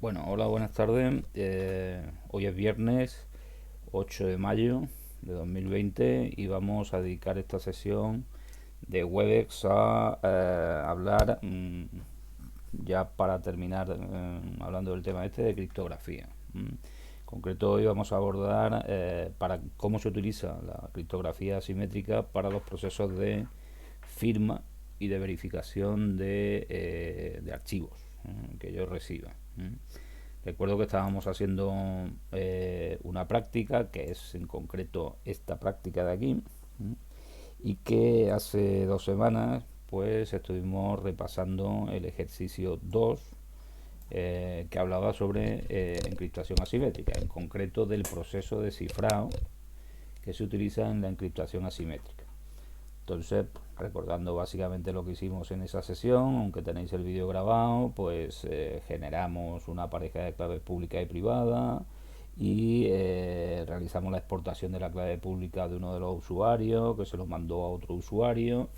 Bueno, hola, buenas tardes. Hoy es viernes 8 de mayo de 2020 y vamos a dedicar esta sesión de Webex a hablar, ya para terminar, hablando del tema este de criptografía. En concreto, hoy vamos a abordar para cómo se utiliza la criptografía asimétrica para los procesos de firma y de verificación de archivos que yo reciba. Recuerdo que estábamos haciendo una práctica, que es en concreto esta práctica de aquí, y que hace 2 semanas pues estuvimos repasando el ejercicio 2, que hablaba sobre encriptación asimétrica, en concreto del proceso de cifrado que se utiliza en la encriptación asimétrica. Entonces, recordando básicamente lo que hicimos en esa sesión, aunque tenéis el vídeo grabado, pues generamos una pareja de claves pública y privada y realizamos la exportación de la clave pública de uno de los usuarios, que se lo mandó a otro usuario,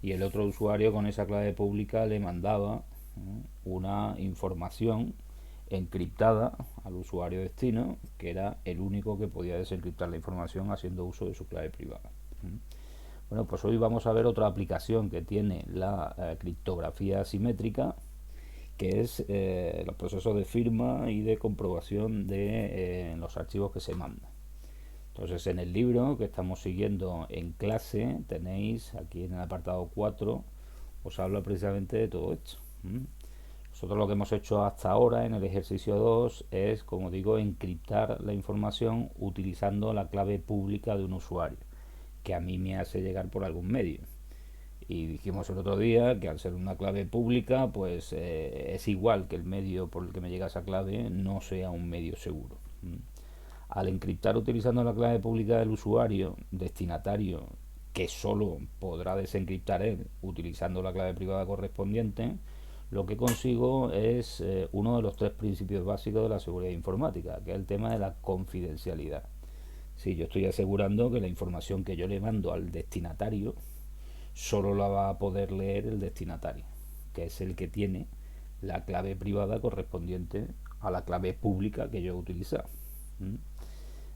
y el otro usuario con esa clave pública le mandaba una información encriptada al usuario destino, que era el único que podía desencriptar la información haciendo uso de su clave privada. Bueno, pues hoy vamos a ver otra aplicación que tiene la criptografía asimétrica, que es los procesos de firma y de comprobación de los archivos que se mandan. Entonces, en el libro que estamos siguiendo en clase, tenéis aquí en el apartado 4, os habla precisamente de todo esto. Nosotros lo que hemos hecho hasta ahora en el ejercicio 2 es, como digo, encriptar la información utilizando la clave pública de un usuario, que a mí me hace llegar por algún medio. Y dijimos el otro día que al ser una clave pública, pues es igual que el medio por el que me llega esa clave no sea un medio seguro. Al encriptar utilizando la clave pública del usuario destinatario, que solo podrá desencriptar él utilizando la clave privada correspondiente, lo que consigo es uno de los tres principios básicos de la seguridad informática, que es el tema de la confidencialidad. Si yo estoy asegurando que la información que yo le mando al destinatario solo la va a poder leer el destinatario, que es el que tiene la clave privada correspondiente a la clave pública que yo he utilizado.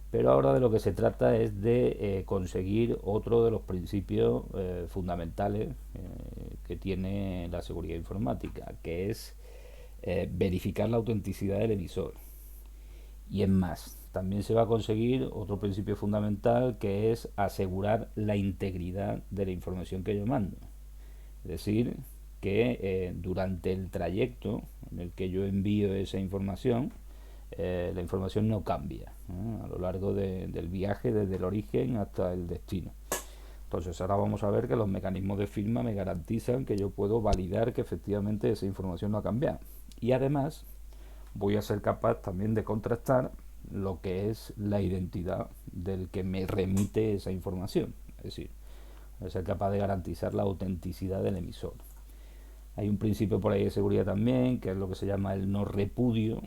Pero ahora de lo que se trata es de conseguir otro de los principios fundamentales que tiene la seguridad informática, que es verificar la autenticidad del emisor. Y en más, también se va a conseguir otro principio fundamental, que es asegurar la integridad de la información que yo mando. Es decir, que durante el trayecto en el que yo envío esa información, la información no cambia a lo largo del viaje desde el origen hasta el destino. Entonces ahora vamos a ver que los mecanismos de firma me garantizan que yo puedo validar que efectivamente esa información no ha cambiado. Y además voy a ser capaz también de contrastar lo que es la identidad del que me remite esa información. Es decir, voy a ser capaz de garantizar la autenticidad del emisor. Hay un principio por ahí de seguridad también, que es lo que se llama el no repudio,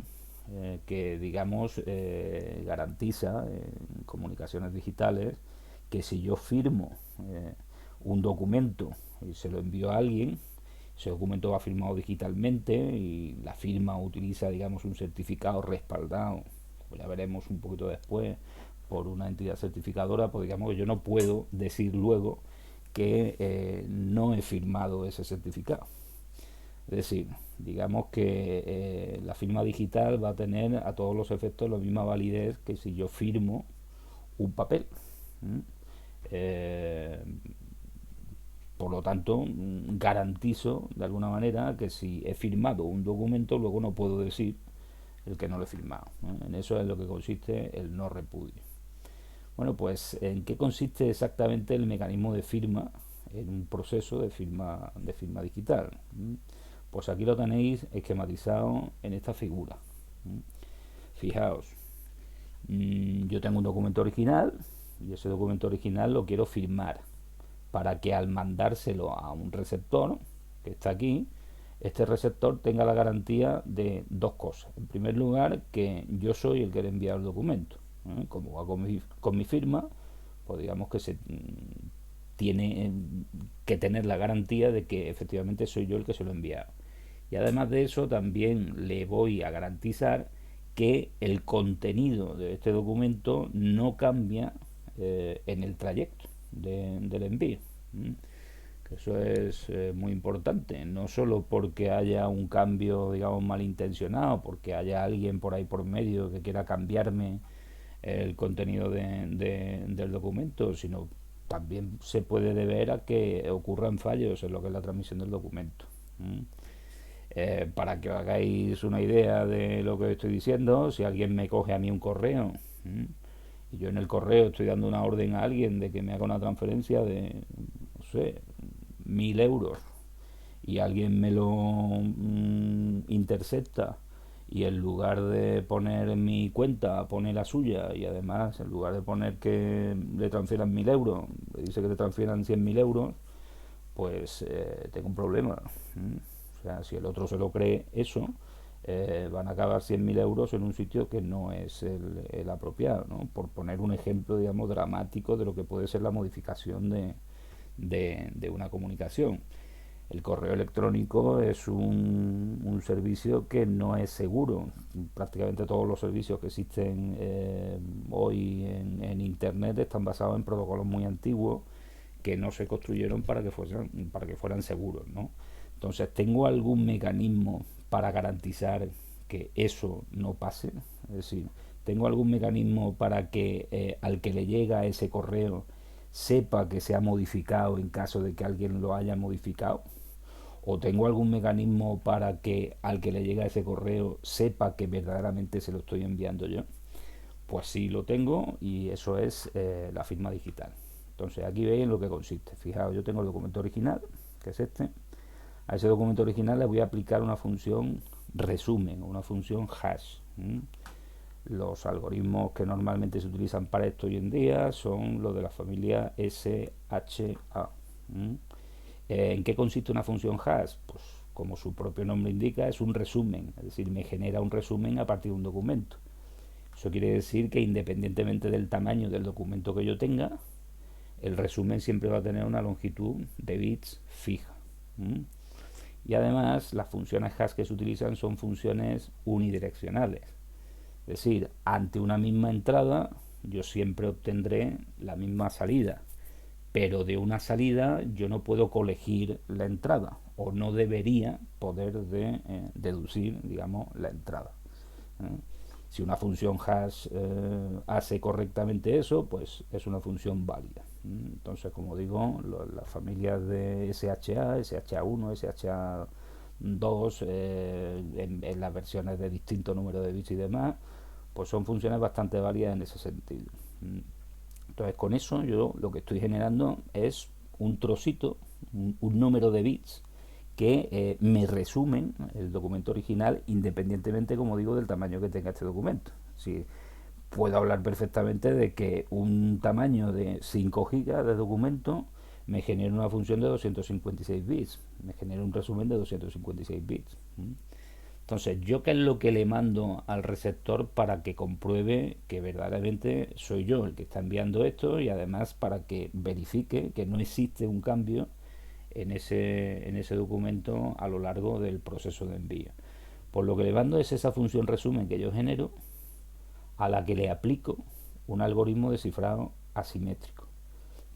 que digamos garantiza en comunicaciones digitales que si yo firmo un documento y se lo envío a alguien, ese documento va firmado digitalmente y la firma utiliza, digamos, un certificado respaldado, como ya veremos un poquito después, por una entidad certificadora, pues digamos que yo no puedo decir luego que no he firmado ese certificado. Es decir, digamos que la firma digital va a tener a todos los efectos la misma validez que si yo firmo un papel. ¿Mm? Eh, por lo tanto, garantizo de alguna manera que si he firmado un documento, luego no puedo decir el que no lo he firmado. En eso es lo que consiste el no repudio. Bueno, pues ¿en qué consiste exactamente el mecanismo de firma en un proceso de firma digital? Pues aquí lo tenéis esquematizado en esta figura. Fijaos, yo tengo un documento original y ese documento original lo quiero firmar para que al mandárselo a un receptor que está aquí, este receptor tenga la garantía de dos cosas. En primer lugar, que yo soy el que le envía el documento. Como va con mi firma, pues digamos que se tiene que tener la garantía de que efectivamente soy yo el que se lo he enviado. Y además de eso, también le voy a garantizar que el contenido de este documento no cambia en el trayecto del envío. ¿Mm? Que eso es muy importante, no solo porque haya un cambio, digamos, malintencionado, porque haya alguien por ahí por medio que quiera cambiarme el contenido del documento, sino también se puede deber a que ocurran fallos en lo que es la transmisión del documento. ¿Mm? Para que os hagáis una idea de lo que estoy diciendo, si alguien me coge a mí un correo, y yo en el correo estoy dando una orden a alguien de que me haga una transferencia de, no sé, 1.000 euros, y alguien me lo intercepta, y en lugar de poner en mi cuenta pone la suya, y además en lugar de poner que le transfieran 1.000 euros le dice que le transfieran 100.000 euros, pues tengo un problema. O sea, si el otro se lo cree eso, van a acabar 100.000 euros en un sitio que no es el apropiado, ¿no? Por poner un ejemplo, digamos, dramático de lo que puede ser la modificación de una comunicación. El correo electrónico es un servicio que no es seguro. Prácticamente todos los servicios que existen hoy en Internet están basados en protocolos muy antiguos que no se construyeron para que fueran seguros, ¿no? Entonces, ¿tengo algún mecanismo para garantizar que eso no pase? Es decir, ¿tengo algún mecanismo para que al que le llega ese correo sepa que se ha modificado en caso de que alguien lo haya modificado? ¿O tengo algún mecanismo para que al que le llega ese correo sepa que verdaderamente se lo estoy enviando yo? Pues sí lo tengo, y eso es la firma digital. Entonces aquí veis en lo que consiste. Fijaos, yo tengo el documento original, que es este. A ese documento original le voy a aplicar una función resumen, una función hash. Los algoritmos que normalmente se utilizan para esto hoy en día son los de la familia SHA. ¿En qué consiste una función hash? Pues como su propio nombre indica, es un resumen, es decir, me genera un resumen a partir de un documento. Eso quiere decir que independientemente del tamaño del documento que yo tenga, el resumen siempre va a tener una longitud de bits fija. Y además las funciones hash que se utilizan son funciones unidireccionales. Es decir, ante una misma entrada yo siempre obtendré la misma salida, pero de una salida yo no puedo colegir la entrada, o no debería poder deducir, digamos, la entrada. ¿eh? Si una función hash hace correctamente eso, pues es una función válida. Entonces, como digo, las familias de SHA, SHA1, SHA2, en las versiones de distinto número de bits y demás, pues son funciones bastante válidas en ese sentido. Entonces, con eso yo lo que estoy generando es un trocito, un número de bits que me resumen el documento original, independientemente, como digo, del tamaño que tenga este documento. Si puedo hablar perfectamente de que un tamaño de 5 gigas de documento me genera una función de 256 bits, me genera un resumen de 256 bits. Entonces, ¿yo qué es lo que le mando al receptor para que compruebe que verdaderamente soy yo el que está enviando esto, y además para que verifique que no existe un cambio en ese documento a lo largo del proceso de envío? Por lo que le mando es esa función resumen que yo genero, a la que le aplico un algoritmo de cifrado asimétrico.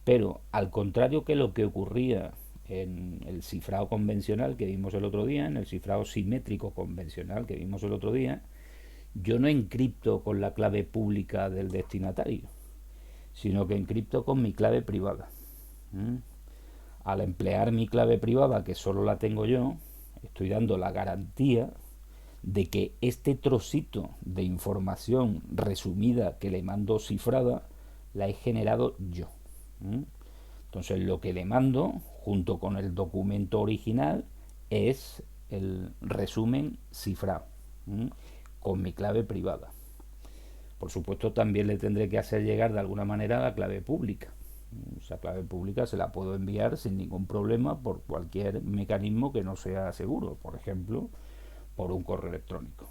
Pero al contrario que lo que ocurría en el cifrado convencional que vimos el otro día, en el cifrado simétrico convencional que vimos el otro día, yo no encripto con la clave pública del destinatario, sino que encripto con mi clave privada. Al emplear mi clave privada, que solo la tengo yo, estoy dando la garantía de que este trocito de información resumida que le mando cifrada la he generado yo. Entonces lo que le mando junto con el documento original es el resumen cifrado con mi clave privada. Por supuesto, también le tendré que hacer llegar de alguna manera la clave pública. Esa clave pública se la puedo enviar sin ningún problema por cualquier mecanismo que no sea seguro, por ejemplo, por un correo electrónico.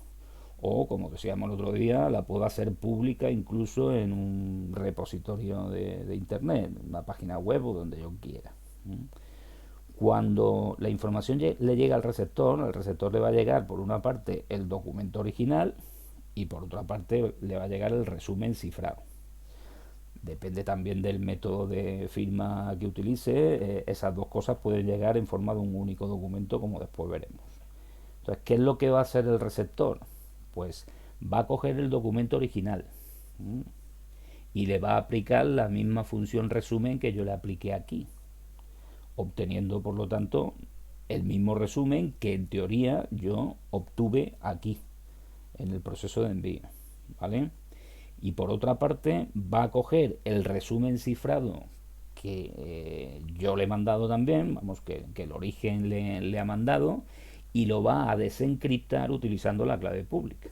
O, como decíamos el otro día, la puedo hacer pública incluso en un repositorio de internet, una página web o donde yo quiera. Cuando la información le llega al receptor le va a llegar por una parte el documento original y por otra parte le va a llegar el resumen cifrado. Depende también del método de firma que utilice, esas dos cosas pueden llegar en forma de un único documento, como después veremos. Entonces, ¿qué es lo que va a hacer el receptor? Pues va a coger el documento original y le va a aplicar la misma función resumen que yo le apliqué aquí, obteniendo por lo tanto el mismo resumen que en teoría yo obtuve aquí en el proceso de envío, ¿vale? Y por otra parte va a coger el resumen cifrado que yo le he mandado también, vamos, que el origen le ha mandado, y lo va a desencriptar utilizando la clave pública,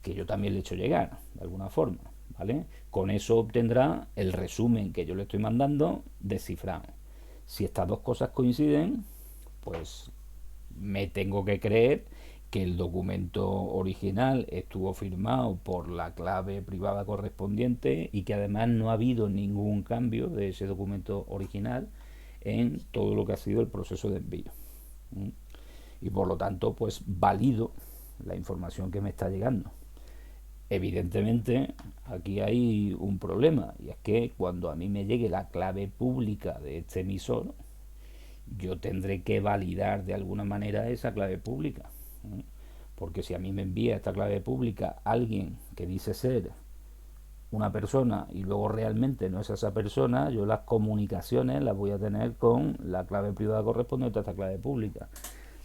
que yo también le he hecho llegar de alguna forma, ¿vale? Con eso obtendrá el resumen que yo le estoy mandando descifrado. Si estas dos cosas coinciden, pues me tengo que creer que el documento original estuvo firmado por la clave privada correspondiente y que además no ha habido ningún cambio de ese documento original en todo lo que ha sido el proceso de envío. Y por lo tanto, pues valido la información que me está llegando. Evidentemente, aquí hay un problema, y es que cuando a mí me llegue la clave pública de este emisor, yo tendré que validar de alguna manera esa clave pública. Porque si a mí me envía esta clave pública alguien que dice ser una persona y luego realmente no es esa persona, yo las comunicaciones las voy a tener con la clave privada correspondiente a esta clave pública.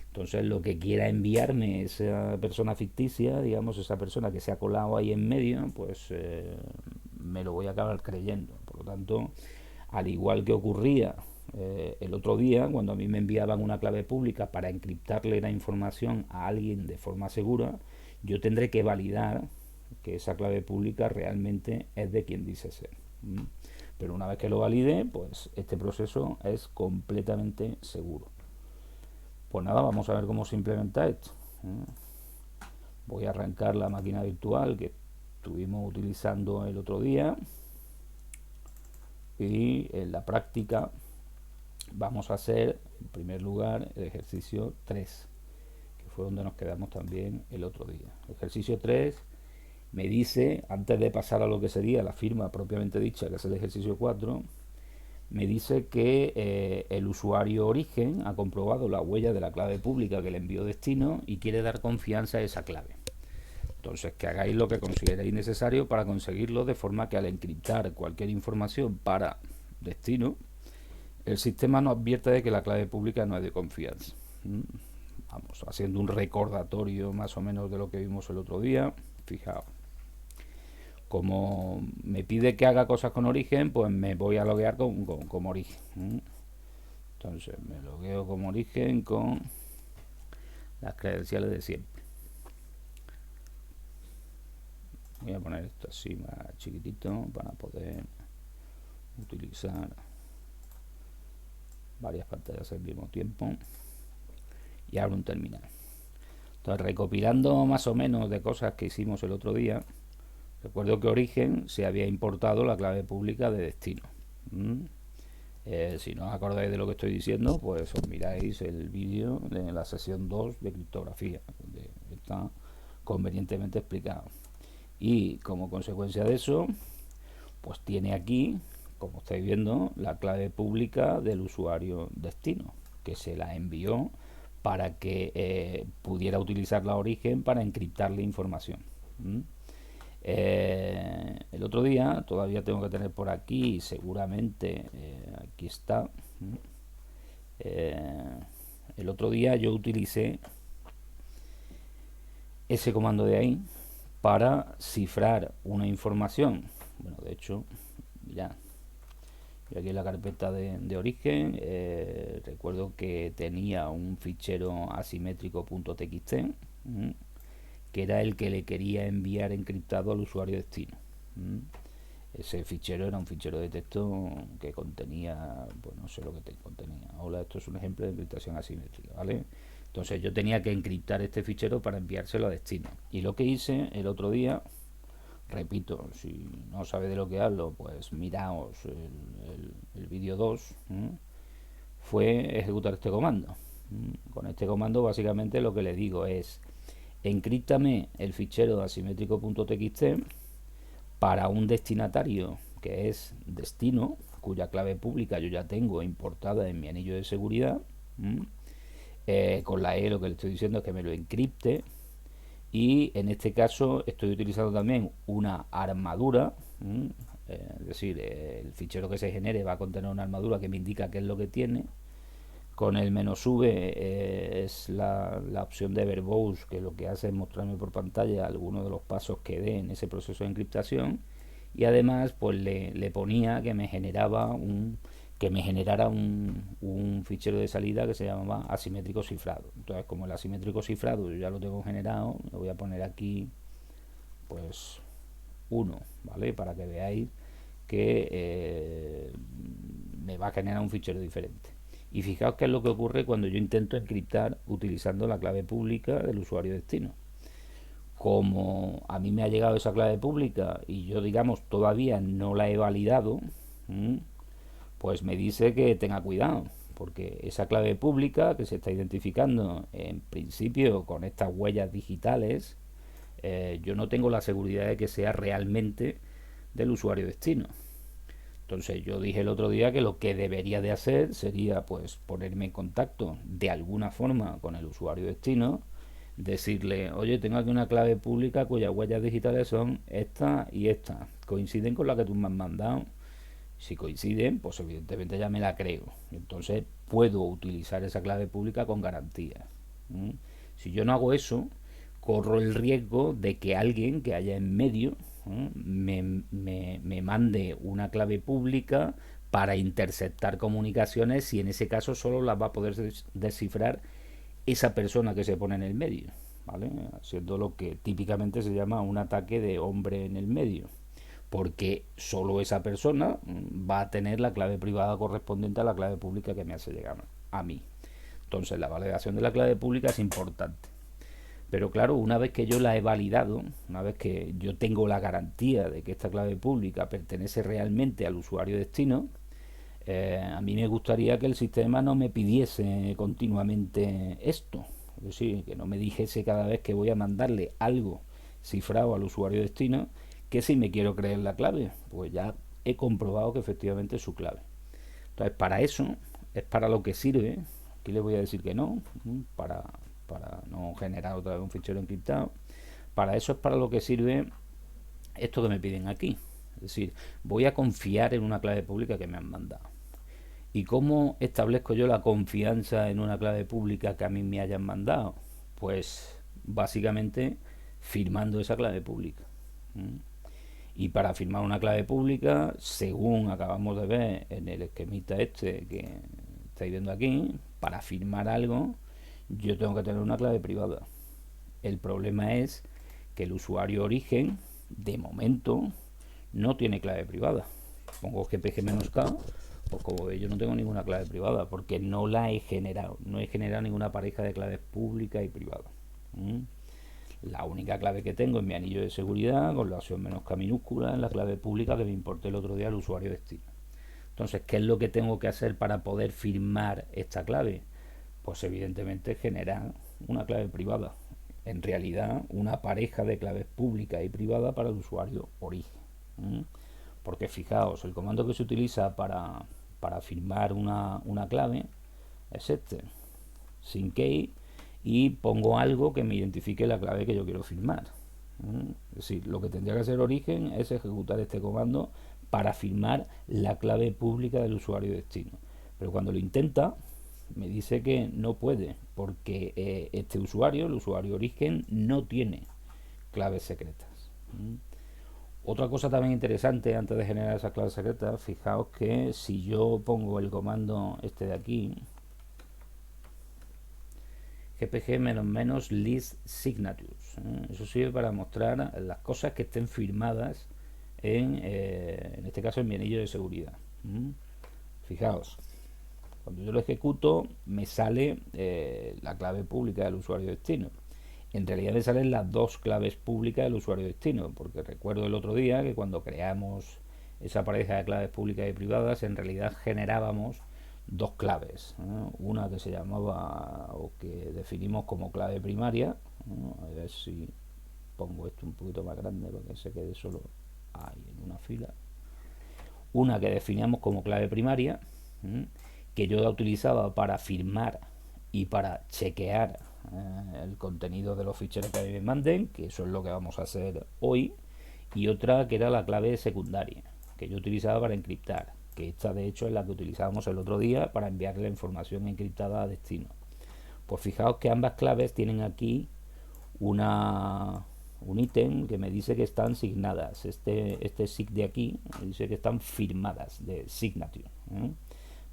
Entonces lo que quiera enviarme esa persona ficticia, digamos, esa persona que se ha colado ahí en medio, pues me lo voy a acabar creyendo. Por lo tanto, al igual que ocurría el otro día, cuando a mí me enviaban una clave pública para encriptarle la información a alguien de forma segura, yo tendré que validar que esa clave pública realmente es de quien dice ser. Pero una vez que lo valide, pues este proceso es completamente seguro. Pues nada, vamos a ver cómo se implementa esto. Voy a arrancar la máquina virtual que estuvimos utilizando el otro día y en la práctica vamos a hacer en primer lugar el ejercicio 3, que fue donde nos quedamos también el otro día. El ejercicio 3 me dice, antes de pasar a lo que sería la firma propiamente dicha, que es el ejercicio 4, me dice que el usuario origen ha comprobado la huella de la clave pública que le envió destino y quiere dar confianza a esa clave. Entonces, que hagáis lo que consideréis necesario para conseguirlo, de forma que al encriptar cualquier información para destino, el sistema nos advierte de que la clave pública no es de confianza. Vamos, haciendo un recordatorio más o menos de lo que vimos el otro día. Fijaos, como me pide que haga cosas con origen, pues me voy a loguear como origen. Entonces me logueo como origen con las credenciales de siempre. Voy a poner esto así más chiquitito para poder utilizar varias pantallas al mismo tiempo. Y abro un terminal. Entonces, recopilando más o menos de cosas que hicimos el otro día, recuerdo que origen se había importado la clave pública de destino. Si no os acordáis de lo que estoy diciendo, pues os miráis el vídeo de la sesión 2 de criptografía, donde está convenientemente explicado. Y como consecuencia de eso, pues tiene aquí, como estáis viendo, la clave pública del usuario destino, que se la envió para que pudiera utilizar la origen para encriptarle información. El otro día, todavía tengo que tener por aquí, seguramente aquí está. El otro día yo utilicé ese comando de ahí para cifrar una información. Bueno, de hecho, mirad, yo aquí en la carpeta de origen recuerdo que tenía un fichero asimétrico.txt que era el que le quería enviar encriptado al usuario destino. Ese fichero era un fichero de texto que contenía, pues no sé lo que contenía. Hola, esto es un ejemplo de encriptación asimétrica, ¿vale? Entonces yo tenía que encriptar este fichero para enviárselo a destino. Y lo que hice el otro día, repito, si no sabéis de lo que hablo, pues miraos el vídeo 2, fue ejecutar este comando. Con este comando básicamente lo que le digo es: encríptame el fichero asimétrico.txt para un destinatario que es destino, cuya clave pública yo ya tengo importada en mi anillo de seguridad. Con la E lo que le estoy diciendo es que me lo encripte, y en este caso estoy utilizando también una armadura. Es decir, el fichero que se genere va a contener una armadura que me indica qué es lo que tiene. Con el "-v" es la opción de verbose, que lo que hace es mostrarme por pantalla algunos de los pasos que dé en ese proceso de encriptación. Y además pues le ponía que me generara un fichero de salida que se llamaba asimétrico cifrado. Entonces, como el asimétrico cifrado yo ya lo tengo generado, le voy a poner aquí pues 1, ¿vale? Para que veáis que me va a generar un fichero diferente. Y fijaos qué es lo que ocurre cuando yo intento encriptar utilizando la clave pública del usuario destino. Como a mí me ha llegado esa clave pública y yo, digamos, todavía no la he validado, pues me dice que tenga cuidado, porque esa clave pública que se está identificando en principio con estas huellas digitales, yo no tengo la seguridad de que sea realmente del usuario destino. Entonces yo dije el otro día que lo que debería de hacer sería pues ponerme en contacto de alguna forma con el usuario destino, decirle: oye, tengo aquí una clave pública cuyas huellas digitales son esta y esta, coinciden con la que tú me has mandado. Si coinciden, pues evidentemente ya me la creo, entonces puedo utilizar esa clave pública con garantía. Si yo no hago eso, corro el riesgo de que alguien que haya en medio me mande una clave pública para interceptar comunicaciones, y en ese caso solo las va a poder descifrar esa persona que se pone en el medio, ¿vale? Siendo lo que típicamente se llama un ataque de hombre en el medio, porque solo esa persona va a tener la clave privada correspondiente a la clave pública que me hace llegar a mí. Entonces la validación de la clave pública es importante. Pero claro, una vez que yo la he validado, una vez que yo tengo la garantía de que esta clave pública pertenece realmente al usuario destino, a mí me gustaría que el sistema no me pidiese continuamente esto. Es decir, que no me dijese cada vez que voy a mandarle algo cifrado al usuario destino que si me quiero creer la clave, pues ya he comprobado que efectivamente es su clave. Entonces, para eso es para lo que sirve. Aquí le voy a decir que no, para no generar otra vez un fichero encriptado. Para eso es para lo que sirve esto que me piden aquí. Es decir, voy a confiar en una clave pública que me han mandado. ¿Y cómo establezco yo la confianza en una clave pública que a mí me hayan mandado? Pues básicamente firmando esa clave pública. Y para firmar una clave pública, según acabamos de ver en el esquemita este que estáis viendo aquí, para firmar algo yo tengo que tener una clave privada. El problema es que el usuario origen, de momento, no tiene clave privada. Pongo GPG-K, pues como veis yo no tengo ninguna clave privada, porque no la he generado. No he generado ninguna pareja de claves públicas y privadas. La única clave que tengo es mi anillo de seguridad con la opción "-K" minúscula en la clave pública que me importé el otro día al usuario destino. Entonces, ¿qué es lo que tengo que hacer para poder firmar esta clave? Pues evidentemente generar una clave privada. En realidad, una pareja de claves públicas y privadas para el usuario origen. Porque fijaos, el comando que se utiliza para firmar una clave es este: sin key, y pongo algo que me identifique la clave que yo quiero firmar. Es decir, lo que tendría que hacer origen es ejecutar este comando para firmar la clave pública del usuario destino. Pero cuando lo intenta, me dice que no puede, porque este usuario, el usuario origen, no tiene claves secretas. Otra cosa también interesante antes de generar esas claves secretas, fijaos que si yo pongo el comando este de aquí, gpg-list signatures, eso sirve para mostrar las cosas que estén firmadas en este caso en mi anillo de seguridad. Fijaos, cuando yo lo ejecuto me sale la clave pública del usuario destino. En realidad me salen las dos claves públicas del usuario destino, porque recuerdo el otro día que cuando creamos esa pareja de claves públicas y privadas, en realidad generábamos dos claves, una que se llamaba o que definimos como clave primaria, a ver si pongo esto un poquito más grande para que se quede solo ahí en una fila, una que definíamos como clave primaria, que yo la utilizaba para firmar y para chequear el contenido de los ficheros que me manden, que eso es lo que vamos a hacer hoy, y otra que era la clave secundaria, que yo utilizaba para encriptar, que esta de hecho es la que utilizábamos el otro día para enviar la información encriptada a destino. Pues fijaos que ambas claves tienen aquí una, un ítem que me dice que están signadas. Este sig de aquí me dice que están firmadas, de signature.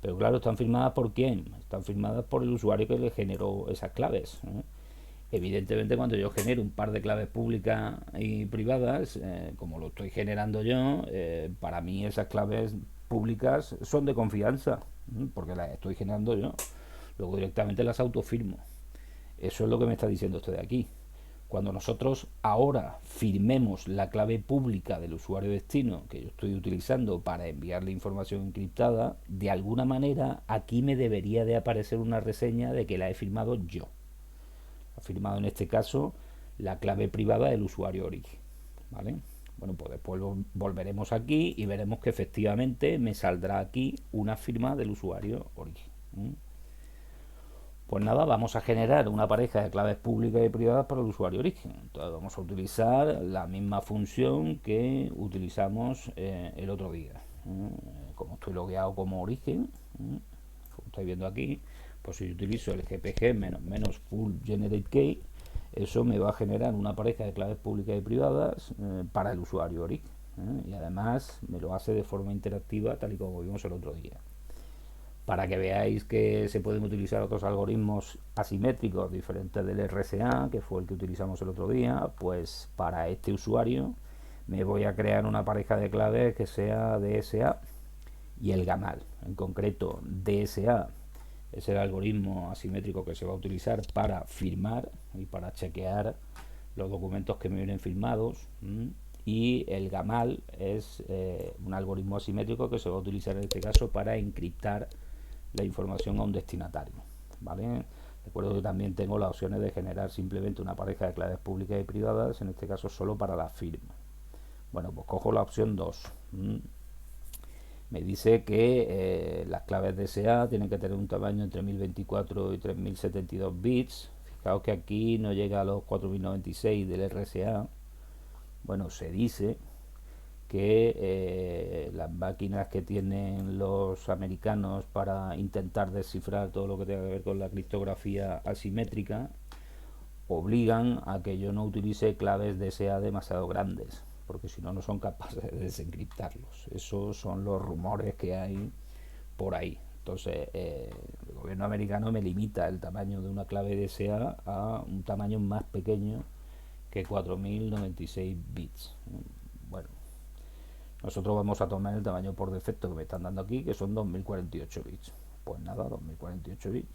Pero claro, ¿están firmadas por quién? Están firmadas por el usuario que le generó esas claves. Evidentemente, cuando yo genero un par de claves públicas y privadas, como lo estoy generando yo, para mí esas claves públicas son de confianza, porque las estoy generando yo. Luego directamente las autofirmo. Eso es lo que me está diciendo esto de aquí. Cuando nosotros ahora firmemos la clave pública del usuario destino que yo estoy utilizando para enviarle información encriptada, de alguna manera aquí me debería de aparecer una reseña de que la he firmado yo. Ha firmado en este caso la clave privada del usuario origen. ¿Vale? Bueno, pues después volveremos aquí y veremos que efectivamente me saldrá aquí una firma del usuario origen. Pues nada, vamos a generar una pareja de claves públicas y privadas para el usuario origen. Entonces vamos a utilizar la misma función que utilizamos el otro día. Como estoy logueado como origen, como estáis viendo aquí, pues si yo utilizo el gpg menos full generate key, eso me va a generar una pareja de claves públicas y privadas para el usuario origen. Y además me lo hace de forma interactiva, tal y como vimos el otro día. Para que veáis que se pueden utilizar otros algoritmos asimétricos diferentes del RSA, que fue el que utilizamos el otro día, pues para este usuario me voy a crear una pareja de claves que sea DSA y el gamal. En concreto, DSA es el algoritmo asimétrico que se va a utilizar para firmar y para chequear los documentos que me vienen firmados. Y el gamal es un algoritmo asimétrico que se va a utilizar en este caso para encriptar la información a un destinatario. ¿Vale? Recuerdo que también tengo las opciones de generar simplemente una pareja de claves públicas y privadas, en este caso solo para la firma. Bueno, pues cojo la opción 2. Me dice que las claves DSA tienen que tener un tamaño entre 1024 y 3072 bits. Fijaos que aquí no llega a los 4096 del RSA. Bueno, se dice que las máquinas que tienen los americanos para intentar descifrar todo lo que tenga que ver con la criptografía asimétrica obligan a que yo no utilice claves DSA demasiado grandes, porque si no, no son capaces de desencriptarlos. Esos son los rumores que hay por ahí. Entonces, el gobierno americano me limita el tamaño de una clave DSA a un tamaño más pequeño que 4096 bits. Bueno, nosotros vamos a tomar el tamaño por defecto que me están dando aquí, que son 2048 bits. Pues nada, 2048 bits.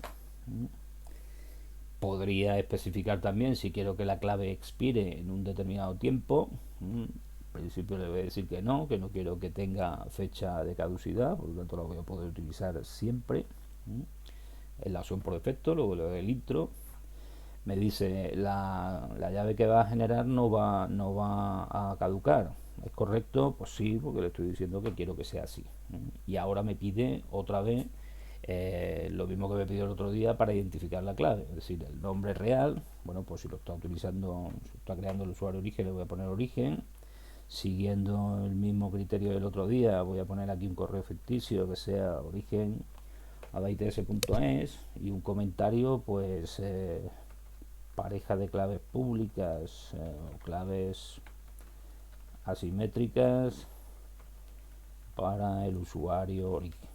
Podría especificar también si quiero que la clave expire en un determinado tiempo. En principio le voy a decir que no quiero que tenga fecha de caducidad, por lo tanto la voy a poder utilizar siempre. Es la opción por defecto. Luego le doy el intro. Me dice la llave que va a generar no va a caducar. ¿Es correcto? Pues sí, porque le estoy diciendo que quiero que sea así. Y ahora me pide otra vez lo mismo que me pidió el otro día para identificar la clave, es decir, el nombre real. Bueno, pues si lo está utilizando, si está creando el usuario origen, le voy a poner origen. Siguiendo el mismo criterio del otro día, voy a poner aquí un correo ficticio que sea origen adaits.es y un comentario, pues pareja de claves públicas o claves asimétricas para el usuario origen.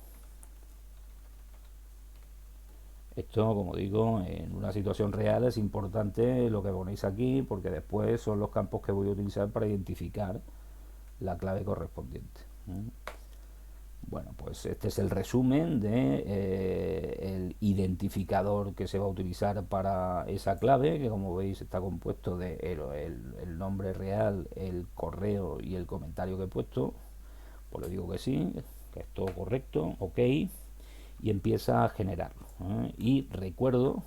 Esto, como digo, en una situación real es importante lo que ponéis aquí, porque después son los campos que voy a utilizar para identificar la clave correspondiente. Bueno, pues este es el resumen de el identificador que se va a utilizar para esa clave, que como veis está compuesto de el nombre real, el correo y el comentario que he puesto. Pues le digo que sí, que es todo correcto, ok. y empieza a generarlo. Y recuerdo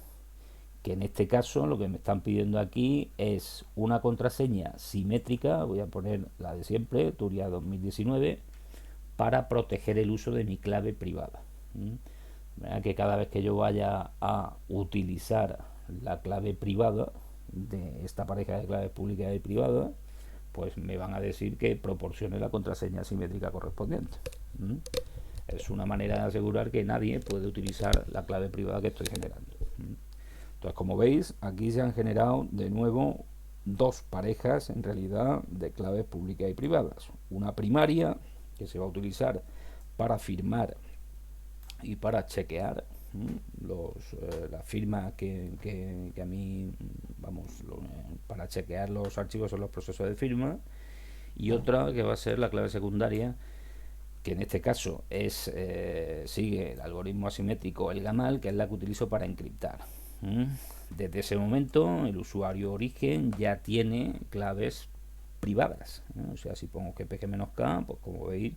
que en este caso lo que me están pidiendo aquí es una contraseña simétrica, voy a poner la de siempre, Turia 2019, para proteger el uso de mi clave privada. Que cada vez que yo vaya a utilizar la clave privada de esta pareja de claves públicas y privadas, pues me van a decir que proporcione la contraseña simétrica correspondiente. Es una manera de asegurar que nadie puede utilizar la clave privada que estoy generando. Entonces, como veis, aquí se han generado de nuevo dos parejas en realidad de claves públicas y privadas. Una primaria, que se va a utilizar para firmar y para chequear las firmas que a mí, vamos, para chequear los archivos o los procesos de firma, y otra que va a ser la clave secundaria, que en este caso es sigue el algoritmo asimétrico, el GAMAL, que es la que utilizo para encriptar. Desde ese momento el usuario origen ya tiene claves privadas. O sea, si pongo GPG-K, pues como veis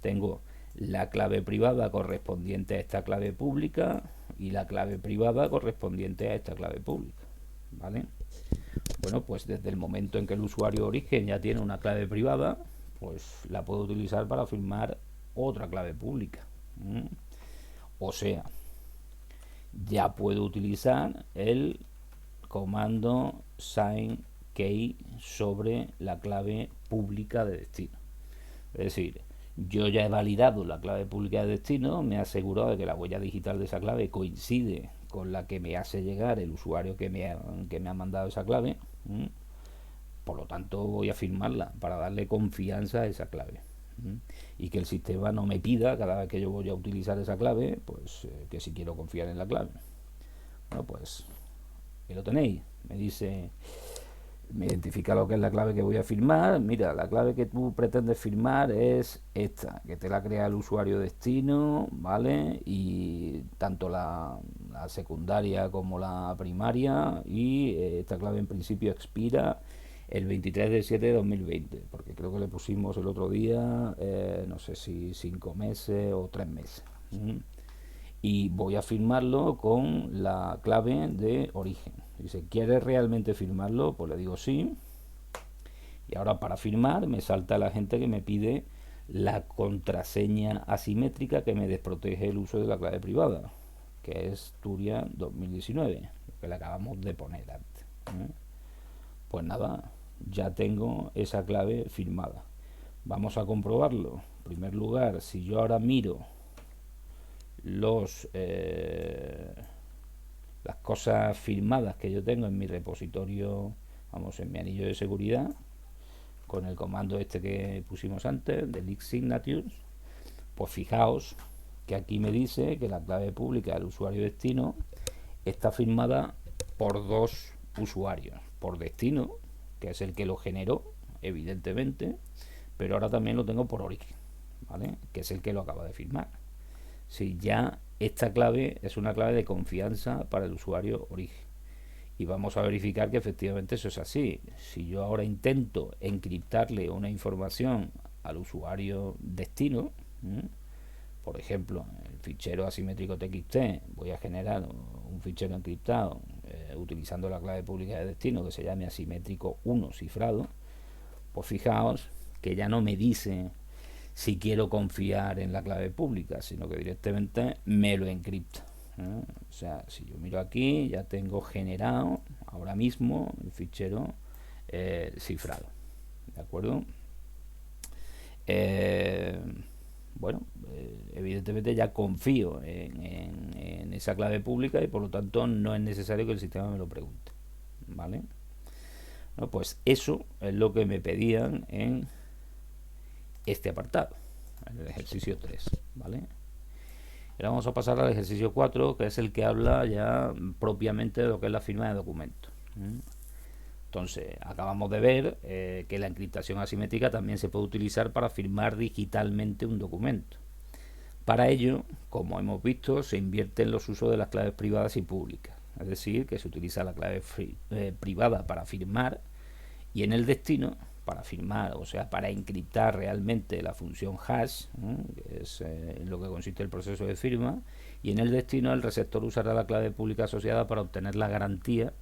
tengo la clave privada correspondiente a esta clave pública y la clave privada correspondiente a esta clave pública. ¿Vale? Bueno, pues desde el momento en que el usuario origen ya tiene una clave privada, pues la puedo utilizar para firmar otra clave pública. O sea, ya puedo utilizar el comando sign key sobre la clave pública de destino. Es decir, yo ya he validado la clave pública de destino, me he asegurado de que la huella digital de esa clave coincide con la que me hace llegar el usuario que me ha mandado esa clave. Por lo tanto, voy a firmarla para darle confianza a esa clave. Y que el sistema no me pida cada vez que yo voy a utilizar esa clave, pues que si quiero confiar en la clave. Bueno, pues ahí lo tenéis. Me dice, me identifica lo que es la clave que voy a firmar. Mira, la clave que tú pretendes firmar es esta, que te la crea el usuario destino, ¿vale? Y tanto la secundaria como la primaria, y esta clave en principio expira el 23 de 7 de 2020, porque creo que le pusimos el otro día, no sé si 5 meses o 3 meses. Y voy a firmarlo con la clave de origen. Dice, ¿quieres realmente firmarlo? Pues le digo sí. Y ahora para firmar me salta la gente que me pide la contraseña asimétrica que me desprotege el uso de la clave privada, que es Turia 2019, que le acabamos de poner antes. Pues nada, ya tengo esa clave firmada. Vamos a comprobarlo. En primer lugar, si yo ahora miro las cosas firmadas que yo tengo en mi repositorio, vamos, en mi anillo de seguridad, con el comando este que pusimos antes, de leak signatures, pues fijaos que aquí me dice que la clave pública del usuario destino está firmada por dos usuarios, por destino, que es el que lo generó, evidentemente, pero ahora también lo tengo por origen, ¿vale? Que es el que lo acaba de firmar. Si ya esta clave es una clave de confianza para el usuario origen. Y vamos a verificar que efectivamente eso es así. Si yo ahora intento encriptarle una información al usuario destino, por ejemplo, el fichero asimétrico txt, voy a generar un fichero encriptado utilizando la clave pública de destino que se llame asimétrico 1 cifrado, pues fijaos que ya no me dice si quiero confiar en la clave pública, sino que directamente me lo encripta. O sea, si yo miro aquí, ya tengo generado ahora mismo el fichero cifrado. ¿De acuerdo? Bueno, evidentemente ya confío en esa clave pública y por lo tanto no es necesario que el sistema me lo pregunte. ¿Vale? Bueno, pues eso es lo que me pedían en este apartado, el ejercicio 3, ¿vale? Ahora vamos a pasar al ejercicio 4, que es el que habla ya propiamente de lo que es la firma de documentos. Entonces, acabamos de ver que la encriptación asimétrica también se puede utilizar para firmar digitalmente un documento. Para ello, como hemos visto, se invierten los usos de las claves privadas y públicas. Es decir, que se utiliza la clave privada para firmar y en el destino para firmar, o sea, para encriptar realmente la función hash, que es en lo que consiste el proceso de firma, y en el destino el receptor usará la clave pública asociada para obtener la garantía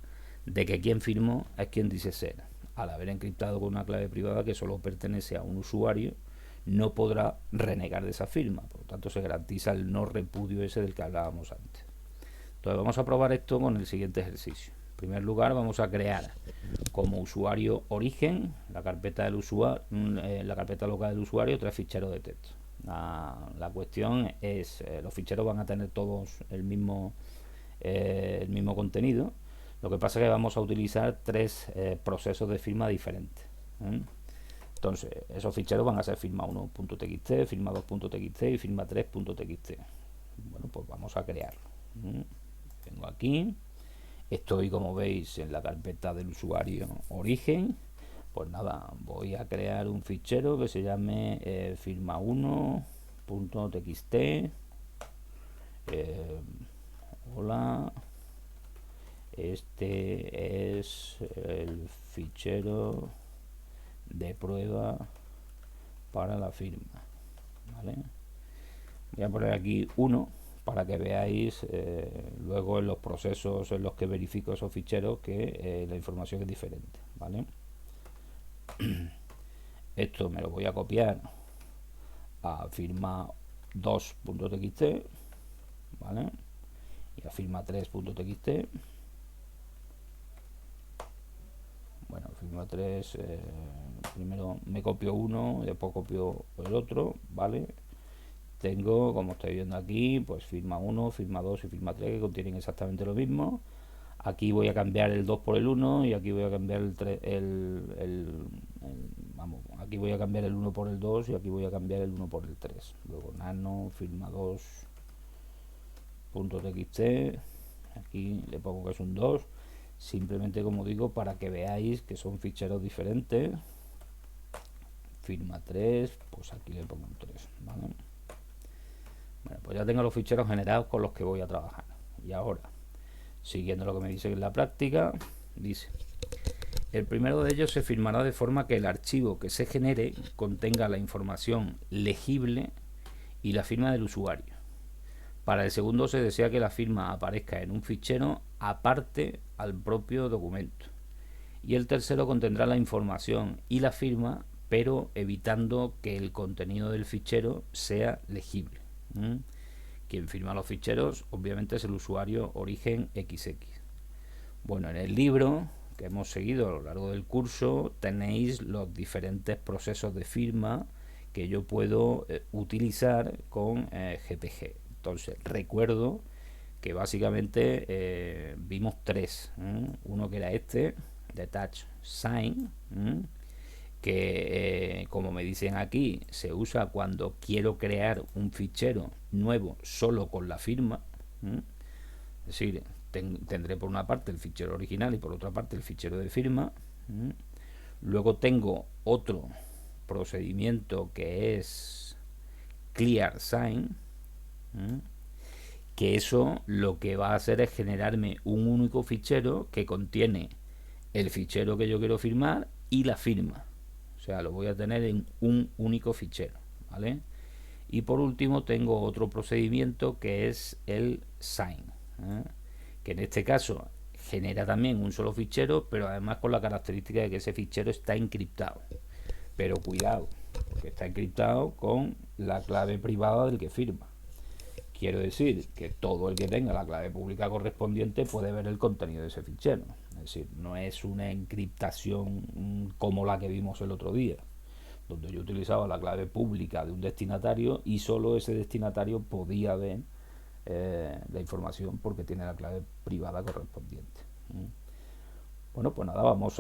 de que quien firmó es quien dice ser. Al haber encriptado con una clave privada que solo pertenece a un usuario, no podrá renegar de esa firma. Por lo tanto, se garantiza el no repudio ese del que hablábamos antes. Entonces, vamos a probar esto con el siguiente ejercicio. En primer lugar, vamos a crear como usuario origen la carpeta del usuario, la carpeta local del usuario, 3 ficheros de texto. La cuestión es, los ficheros van a tener todos el mismo contenido. Lo que pasa es que vamos a utilizar 3 procesos de firma diferentes. Entonces, esos ficheros van a ser firma1.txt, firma2.txt y firma3.txt. Bueno, pues vamos a crearlo. Vengo aquí. Estoy, como veis, en la carpeta del usuario origen. Pues nada, voy a crear un fichero que se llame firma1.txt. Hola, este es el fichero de prueba para la firma, ¿vale? Voy a poner aquí 1 para que veáis luego en los procesos en los que verifico esos ficheros que la información es diferente, ¿vale? Esto me lo voy a copiar a firma2.txt, ¿vale? Y a firma3.txt. Bueno, firma3, primero me copio uno, después copio el otro, ¿vale? Tengo, como estáis viendo aquí, pues firma 1, firma 2 y firma 3 que contienen exactamente lo mismo. Aquí voy a cambiar el 2 por el 1 y aquí voy a cambiar el 3, vamos, aquí voy a cambiar el 1 por el 2 y aquí voy a cambiar el 1 por el 3. Luego nano, firma 2.txt, aquí le pongo que es un 2, simplemente, como digo, para que veáis que son ficheros diferentes. Firma 3, pues aquí le pongo un 3, ¿vale? Bueno, pues ya tengo los ficheros generados con los que voy a trabajar. Y ahora, siguiendo lo que me dice en la práctica, dice: el primero de ellos se firmará de forma que el archivo que se genere contenga la información legible y la firma del usuario. Para el segundo se desea que la firma aparezca en un fichero aparte al propio documento. Y el tercero contendrá la información y la firma, pero evitando que el contenido del fichero sea legible. Quien firma los ficheros obviamente es el usuario origen XX. Bueno, en el libro que hemos seguido a lo largo del curso tenéis los diferentes procesos de firma que yo puedo utilizar con GPG. Entonces, recuerdo que básicamente vimos 3. Uno que era este, Detach Sign, que como me dicen aquí, se usa cuando quiero crear un fichero nuevo solo con la firma. Es decir, tendré por una parte el fichero original y por otra parte el fichero de firma. Luego tengo otro procedimiento que es Clear Sign, que eso lo que va a hacer es generarme un único fichero que contiene el fichero que yo quiero firmar y la firma. O sea, lo voy a tener en un único fichero, ¿vale? Y por último tengo otro procedimiento que es el sign, que en este caso genera también un solo fichero, pero además con la característica de que ese fichero está encriptado. Pero cuidado, porque está encriptado con la clave privada del que firma. Quiero decir que todo el que tenga la clave pública correspondiente puede ver el contenido de ese fichero. Es decir, no es una encriptación como la que vimos el otro día, donde yo utilizaba la clave pública de un destinatario y solo ese destinatario podía ver la información porque tiene la clave privada correspondiente. Bueno, pues nada, vamos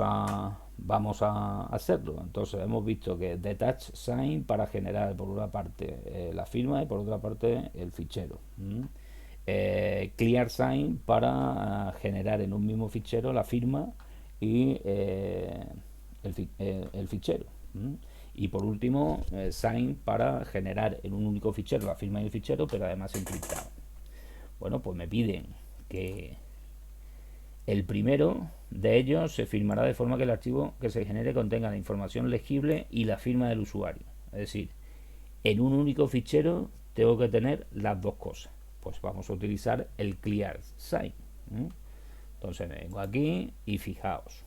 a hacerlo. Entonces hemos visto que Detach Sign para generar por una parte la firma y por otra parte el fichero. Clear Sign para generar en un mismo fichero la firma y el fichero. Y por último, Sign para generar en un único fichero la firma y el fichero, pero además encriptado. Bueno, pues me piden que el primero de ellos se firmará de forma que el archivo que se genere contenga la información legible y la firma del usuario. Es decir, en un único fichero tengo que tener las dos cosas. pues vamos a utilizar el clear sign. Entonces me vengo aquí y fijaos,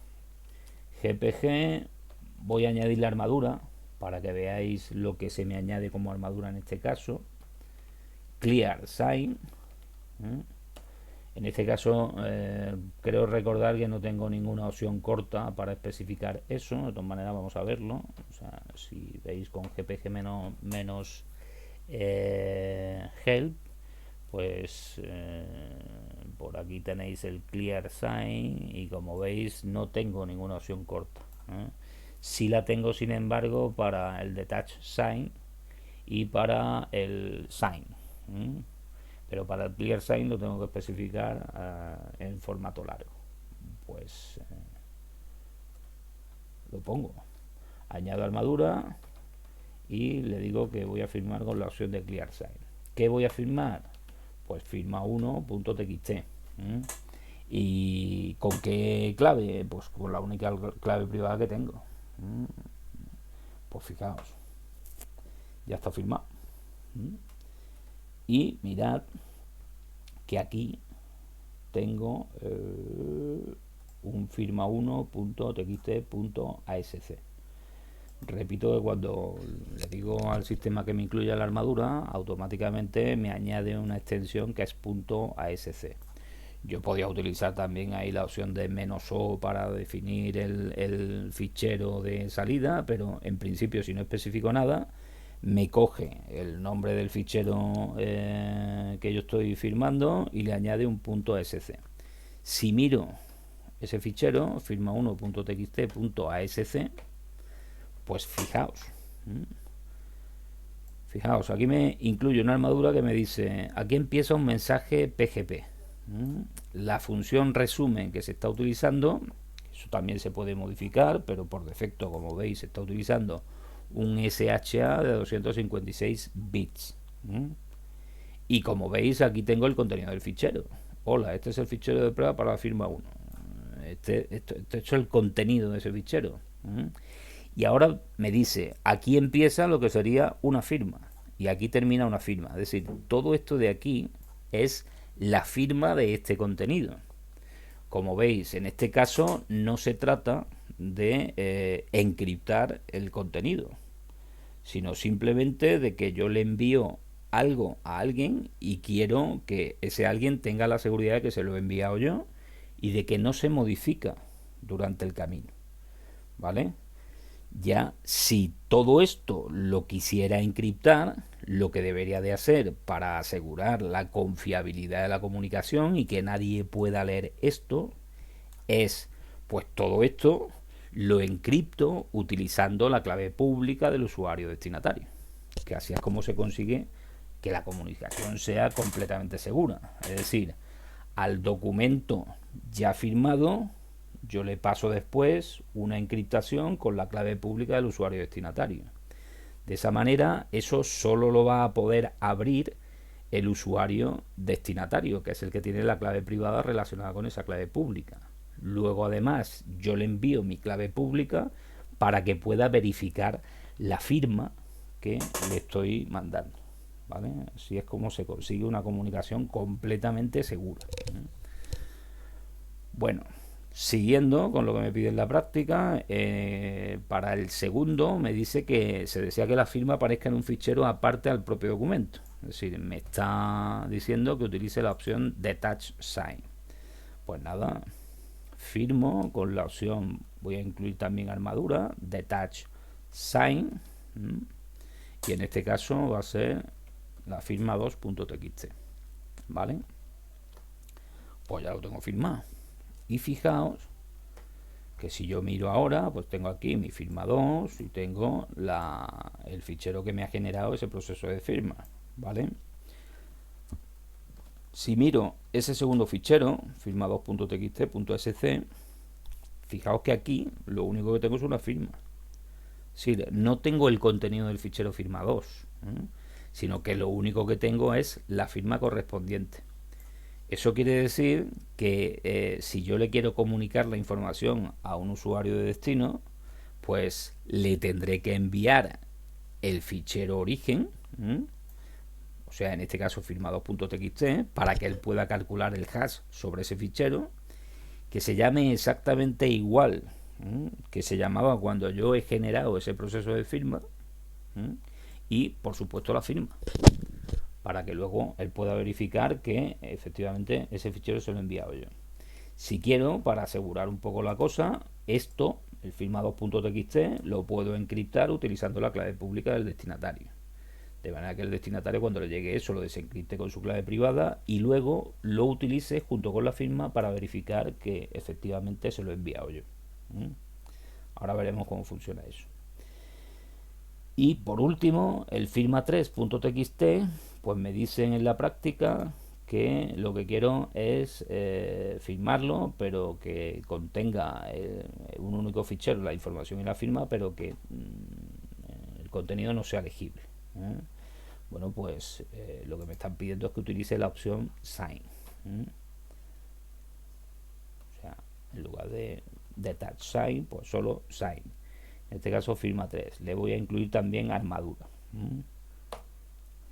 GPG, voy a añadir la armadura para que veáis lo que se me añade como armadura en este caso. Clear sign. En este caso creo recordar que no tengo ninguna opción corta para especificar eso. De todas maneras vamos a verlo. O sea, si veis con GPG menos help, pues por aquí tenéis el clear sign y como veis no tengo ninguna opción corta. Sí la tengo, sin embargo, para el detach sign y para el sign. Pero para el clear sign lo tengo que especificar en formato largo. Pues lo pongo, añado armadura y le digo que voy a firmar con la opción de clear sign. ¿Qué voy a firmar? Pues firma 1.txt. ¿Y con qué clave? Pues con la única clave privada que tengo. Pues fijaos, ya está firmado. Y mirad que aquí tengo un firma 1.txt.asc. Repito que cuando le digo al sistema que me incluya la armadura, automáticamente me añade una extensión que es .asc. Yo podía utilizar también ahí la opción de "-o" para definir el fichero de salida, pero en principio, si no especifico nada, me coge el nombre del fichero que yo estoy firmando y le añade un .asc. Si miro ese fichero, firma1.txt.asc, pues fijaos, aquí me incluye una armadura que me dice, aquí empieza un mensaje PGP. La función resumen que se está utilizando, eso también se puede modificar, pero por defecto, como veis, se está utilizando un SHA de 256 bits. Y como veis, aquí tengo el contenido del fichero. Hola, este es el fichero de prueba para la firma 1. Esto es el contenido de ese fichero. Y ahora me dice, aquí empieza lo que sería una firma y aquí termina una firma. Es decir, todo esto de aquí es la firma de este contenido. Como veis, en este caso no se trata de encriptar el contenido, sino simplemente de que yo le envío algo a alguien y quiero que ese alguien tenga la seguridad de que se lo he enviado yo y de que no se modifica durante el camino. ¿Vale? Ya si todo esto lo quisiera encriptar, lo que debería de hacer para asegurar la confiabilidad de la comunicación y que nadie pueda leer esto es, pues todo esto lo encripto utilizando la clave pública del usuario destinatario, que así es como se consigue que la comunicación sea completamente segura. Es decir, al documento ya firmado yo le paso después una encriptación con la clave pública del usuario destinatario. De esa manera, eso solo lo va a poder abrir el usuario destinatario, que es el que tiene la clave privada relacionada con esa clave pública. Luego, además, yo le envío mi clave pública para que pueda verificar la firma que le estoy mandando. ¿Vale? Así es como se consigue una comunicación completamente segura. Bueno, siguiendo con lo que me pide en la práctica, para el segundo me dice que se desea que la firma aparezca en un fichero aparte al propio documento. Es decir, me está diciendo que utilice la opción Detach Sign. Pues nada, firmo con la opción, voy a incluir también armadura, Detach Sign, y en este caso va a ser la firma 2.txt. ¿Vale? Pues ya lo tengo firmado. Y fijaos que si yo miro ahora, pues tengo aquí mi firma 2 y tengo el fichero que me ha generado ese proceso de firma, ¿vale? Si miro ese segundo fichero, firma 2.txt.sc, fijaos que aquí lo único que tengo es una firma. Es decir, no tengo el contenido del fichero firma 2, sino que lo único que tengo es la firma correspondiente. Eso quiere decir que si yo le quiero comunicar la información a un usuario de destino, pues le tendré que enviar el fichero origen, o sea, en este caso firma2.txt, para que él pueda calcular el hash sobre ese fichero, que se llame exactamente igual que se llamaba cuando yo he generado ese proceso de firma, y por supuesto la firma, para que luego él pueda verificar que efectivamente ese fichero se lo he enviado yo. Si quiero, para asegurar un poco la cosa, esto, el firma2.txt, lo puedo encriptar utilizando la clave pública del destinatario. De manera que el destinatario, cuando le llegue eso, lo desencripte con su clave privada y luego lo utilice junto con la firma para verificar que efectivamente se lo he enviado yo. Ahora veremos cómo funciona eso. Y por último, el firma3.txt, pues me dicen en la práctica que lo que quiero es firmarlo, pero que contenga un único fichero, la información y la firma, pero que el contenido no sea legible. Bueno, pues lo que me están pidiendo es que utilice la opción sign. O sea, en lugar de touch sign, pues solo sign. En este caso firma 3. Le voy a incluir también armadura.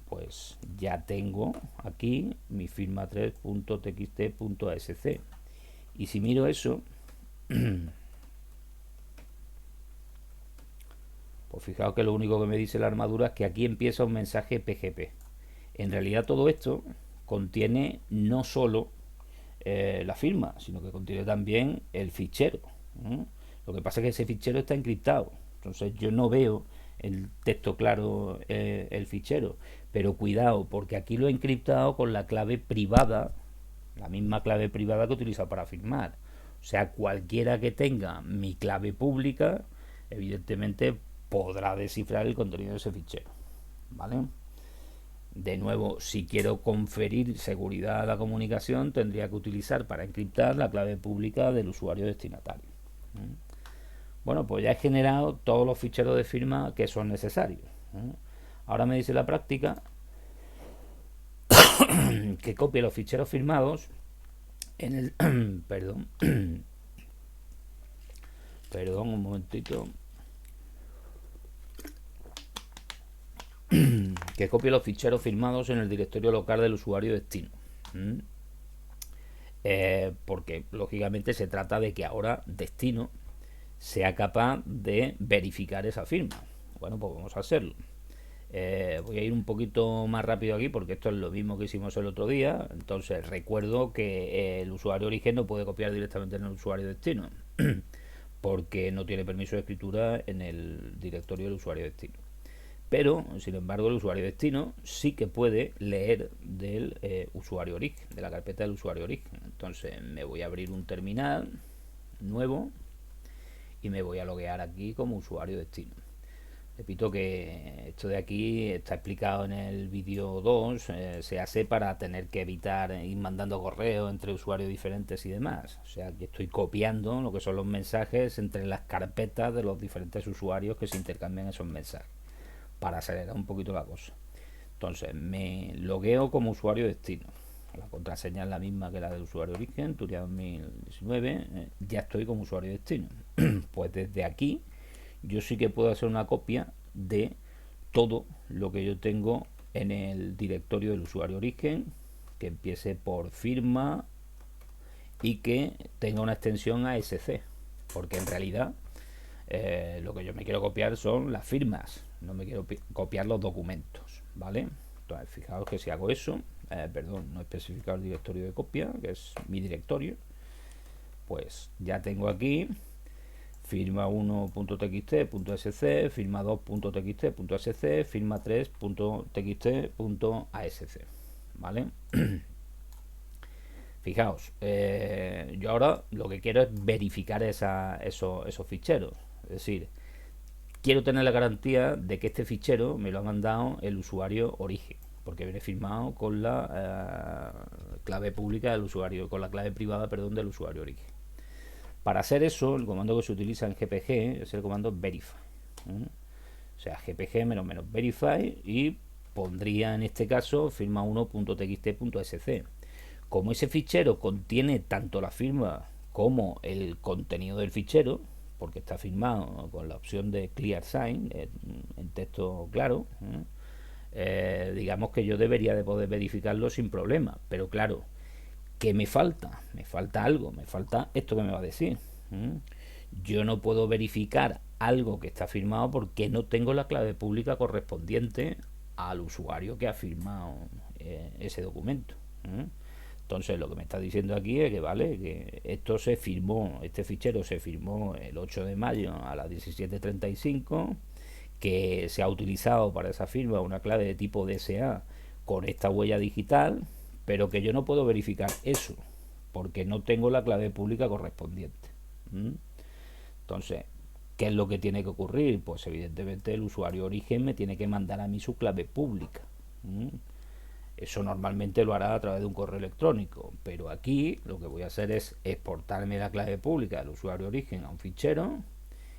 Pues ya tengo aquí mi firma3.txt.sc. Y si miro eso, pues fijaos que lo único que me dice la armadura es que aquí empieza un mensaje PGP. En realidad todo esto contiene no solo la firma, sino que contiene también el fichero. Lo que pasa es que ese fichero está encriptado, entonces yo no veo el texto claro, el fichero, pero cuidado, porque aquí lo he encriptado con la clave privada, la misma clave privada que he utilizado para firmar. O sea, cualquiera que tenga mi clave pública, evidentemente podrá descifrar el contenido de ese fichero, ¿vale? De nuevo, si quiero conferir seguridad a la comunicación, tendría que utilizar para encriptar la clave pública del usuario destinatario. Bueno, pues ya he generado todos los ficheros de firma que son necesarios. Ahora me dice la práctica que copie los ficheros firmados en el perdón un momentito, que copie los ficheros firmados en el directorio local del usuario destino. Porque lógicamente se trata de que ahora destino sea capaz de verificar esa firma. Bueno, pues vamos a hacerlo. Voy a ir un poquito más rápido aquí porque esto es lo mismo que hicimos el otro día. Entonces recuerdo que el usuario origen no puede copiar directamente en el usuario destino porque no tiene permiso de escritura en el directorio del usuario destino. Pero, sin embargo, el usuario destino sí que puede leer del usuario origen, de la carpeta del usuario origen. Entonces me voy a abrir un terminal nuevo y me voy a loguear aquí como usuario destino. Repito que esto de aquí está explicado en el vídeo 2, se hace para tener que evitar ir mandando correos entre usuarios diferentes y demás. O sea, que estoy copiando lo que son los mensajes entre las carpetas de los diferentes usuarios que se intercambian esos mensajes, para acelerar un poquito la cosa. Entonces me logueo como usuario destino. La contraseña es la misma que la del usuario origen, Turia 2019. Ya estoy como usuario destino. Pues desde aquí yo sí que puedo hacer una copia de todo lo que yo tengo en el directorio del usuario origen, que empiece por firma y que tenga una extensión ASC, porque en realidad lo que yo me quiero copiar son las firmas, no me quiero copiar los documentos, ¿vale? Entonces fijaos que si hago eso, no he especificado el directorio de copia, que es mi directorio, pues ya tengo aquí firma1.txt.sc, firma2.txt.sc, firma3.txt.asc, ¿vale? Fijaos, yo ahora lo que quiero es verificar esos ficheros. Es decir, quiero tener la garantía de que este fichero me lo ha mandado el usuario origen, porque viene firmado con la clave pública del usuario, con la clave privada, perdón, del usuario origen. Para hacer eso, el comando que se utiliza en GPG es el comando verify. O sea, GPG -- verify, y pondría en este caso firma1.txt.sc. Como ese fichero contiene tanto la firma como el contenido del fichero, porque está firmado con la opción de clear sign, en texto claro, digamos que yo debería de poder verificarlo sin problema. Pero claro, ¿qué me falta? Me falta algo, me falta esto que me va a decir. ¿Mm? Yo no puedo verificar algo que está firmado porque no tengo la clave pública correspondiente al usuario que ha firmado ese documento. ¿Mm? Entonces lo que me está diciendo aquí es que vale, que esto se firmó, este fichero se firmó el 8 de mayo a las 17:35, que se ha utilizado para esa firma una clave de tipo DSA con esta huella digital, pero que yo no puedo verificar eso porque no tengo la clave pública correspondiente. ¿Mm? Entonces, ¿qué es lo que tiene que ocurrir? Pues evidentemente el usuario origen me tiene que mandar a mí su clave pública. ¿Mm? Eso normalmente lo hará a través de un correo electrónico, pero aquí lo que voy a hacer es exportarme la clave pública del usuario origen a un fichero,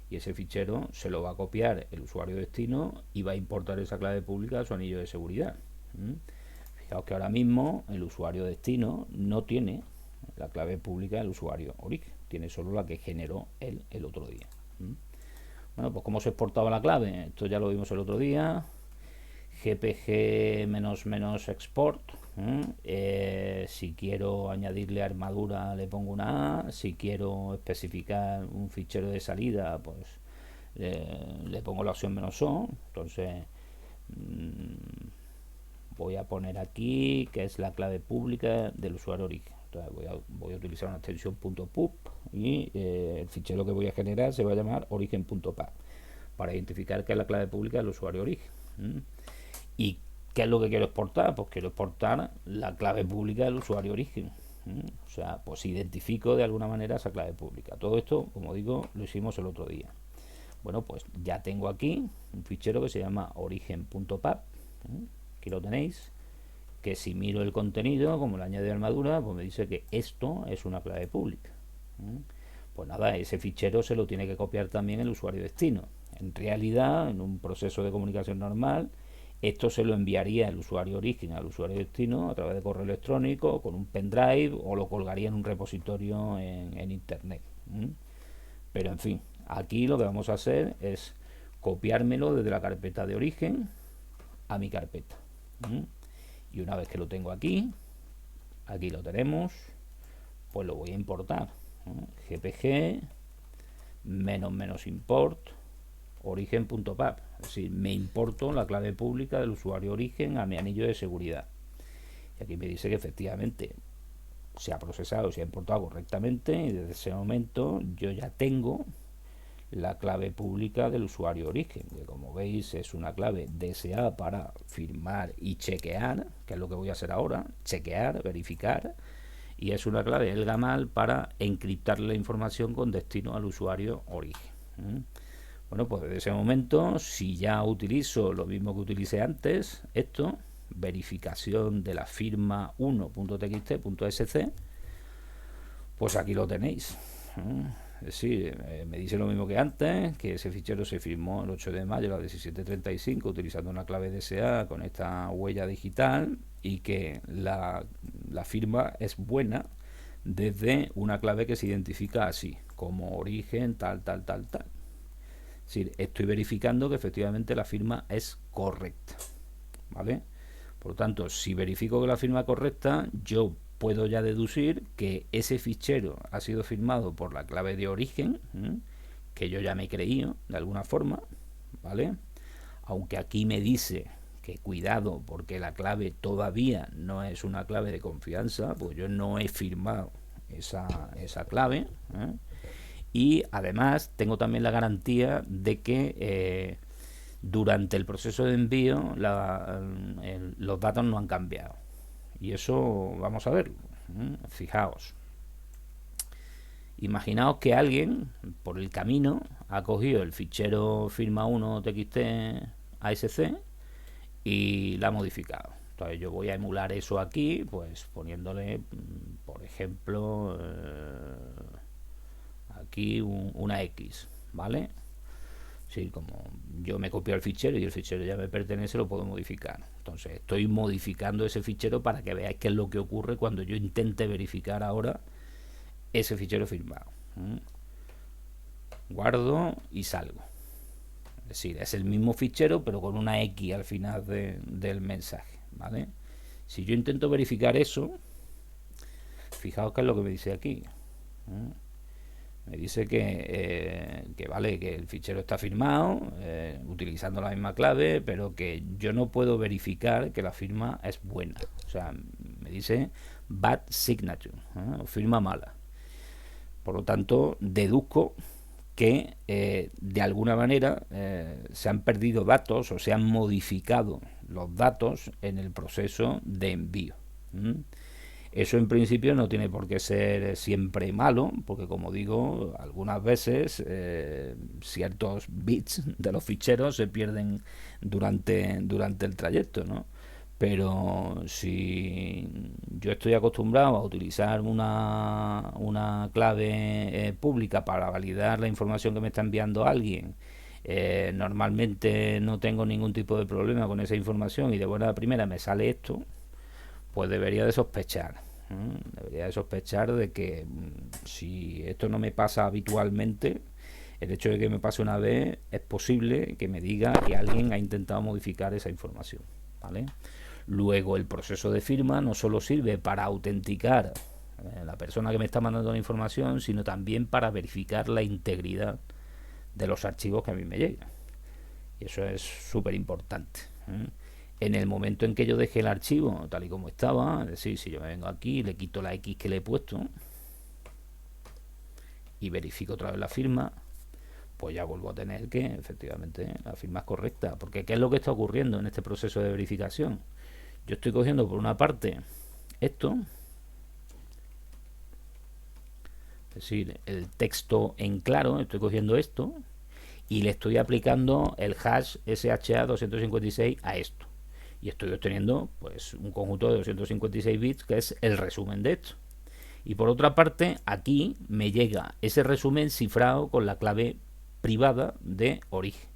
y ese fichero se lo va a copiar el usuario destino y va a importar esa clave pública a su anillo de seguridad. ¿Mm? Fijaos que ahora mismo el usuario destino no tiene la clave pública del usuario origen, tiene solo la que generó él el otro día. ¿Mm? Bueno, pues ¿cómo se exportaba la clave? Esto ya lo vimos el otro día. GPG-export. Si quiero añadirle armadura le pongo una A. Si quiero especificar un fichero de salida, pues le pongo la opción "-o". Entonces voy a poner aquí que es la clave pública del usuario origen. Entonces voy a utilizar una extensión .pub y el fichero que voy a generar se va a llamar origen.pub para identificar que es la clave pública del usuario origen. ¿Y qué es lo que quiero exportar? Pues quiero exportar la clave pública del usuario origen. O sea, pues identifico de alguna manera esa clave pública. Todo esto, como digo, lo hicimos el otro día. Bueno, pues ya tengo aquí un fichero que se llama origen.pub. Aquí lo tenéis. Que si miro el contenido, como le añade armadura, pues me dice que esto es una clave pública. Pues nada, ese fichero se lo tiene que copiar también el usuario destino. En realidad, en un proceso de comunicación normal, esto se lo enviaría el usuario origen al usuario destino a través de correo electrónico, con un pendrive, o lo colgaría en un repositorio en internet. Pero en fin, aquí lo que vamos a hacer es copiármelo desde la carpeta de origen a mi carpeta. Y una vez que lo tengo aquí lo tenemos, pues lo voy a importar. GPG -import origen.pub, es decir, me importo la clave pública del usuario origen a mi anillo de seguridad. Y aquí me dice que efectivamente se ha procesado, se ha importado correctamente, y desde ese momento yo ya tengo la clave pública del usuario origen, que como veis es una clave DSA para firmar y chequear, que es lo que voy a hacer ahora, chequear, verificar, y es una clave el GAMAL para encriptar la información con destino al usuario origen. Bueno, pues desde ese momento, si ya utilizo lo mismo que utilicé antes, esto, verificación de la firma 1.txt.sc, pues aquí lo tenéis. Es decir, me dice lo mismo que antes, que ese fichero se firmó el 8 de mayo a las 17:35 utilizando una clave DSA con esta huella digital, y que la firma es buena desde una clave que se identifica así, como origen tal. Es decir, estoy verificando que efectivamente la firma es correcta, ¿vale? Por lo tanto, si verifico que la firma es correcta, yo puedo ya deducir que ese fichero ha sido firmado por la clave de origen, que yo ya me he creído de alguna forma, ¿vale? Aunque aquí me dice que cuidado porque la clave todavía no es una clave de confianza, pues yo no he firmado esa clave, y además tengo también la garantía de que durante el proceso de envío los datos no han cambiado. Y eso vamos a verlo. Fijaos. Imaginaos que alguien por el camino ha cogido el fichero firma 1 txt ASC y la ha modificado. Entonces yo voy a emular eso aquí, pues poniéndole, por ejemplo, aquí una X, ¿vale? Sí, como yo me copio el fichero y el fichero ya me pertenece, lo puedo modificar. Entonces estoy modificando ese fichero para que veáis qué es lo que ocurre cuando yo intente verificar ahora ese fichero firmado. Guardo y salgo. decir, es el mismo fichero pero con una X al final del mensaje, ¿vale? Si yo intento verificar eso, fijaos qué es lo que me dice aquí. Me dice que vale, que el fichero está firmado utilizando la misma clave, pero que yo no puedo verificar que la firma es buena. O sea, me dice bad signature, o firma mala. Por lo tanto, deduzco que de alguna manera se han perdido datos o se han modificado los datos en el proceso de envío. Eso en principio no tiene por qué ser siempre malo, porque como digo, algunas veces ciertos bits de los ficheros se pierden durante el trayecto, ¿no? Pero si yo estoy acostumbrado a utilizar una clave pública para validar la información que me está enviando alguien, normalmente no tengo ningún tipo de problema con esa información y de buena primera me sale esto, pues debería de sospechar. Debería de sospechar de que si esto no me pasa habitualmente, el hecho de que me pase una vez es posible que me diga que alguien ha intentado modificar esa información, ¿vale? Luego el proceso de firma no solo sirve para autenticar la persona que me está mandando la información, sino también para verificar la integridad de los archivos que a mí me llegan. Y eso es súper importante. En el momento en que yo deje el archivo tal y como estaba, es decir, si yo me vengo aquí, le quito la X que le he puesto y verifico otra vez la firma, pues ya vuelvo a tener que efectivamente la firma es correcta. Porque ¿qué es lo que está ocurriendo en este proceso de verificación? Yo estoy cogiendo por una parte esto, es decir, el texto en claro, estoy cogiendo esto y le estoy aplicando el hash SHA-256 a esto. Y estoy obteniendo pues un conjunto de 256 bits que es el resumen de esto. Y por otra parte, aquí me llega ese resumen cifrado con la clave privada de origen.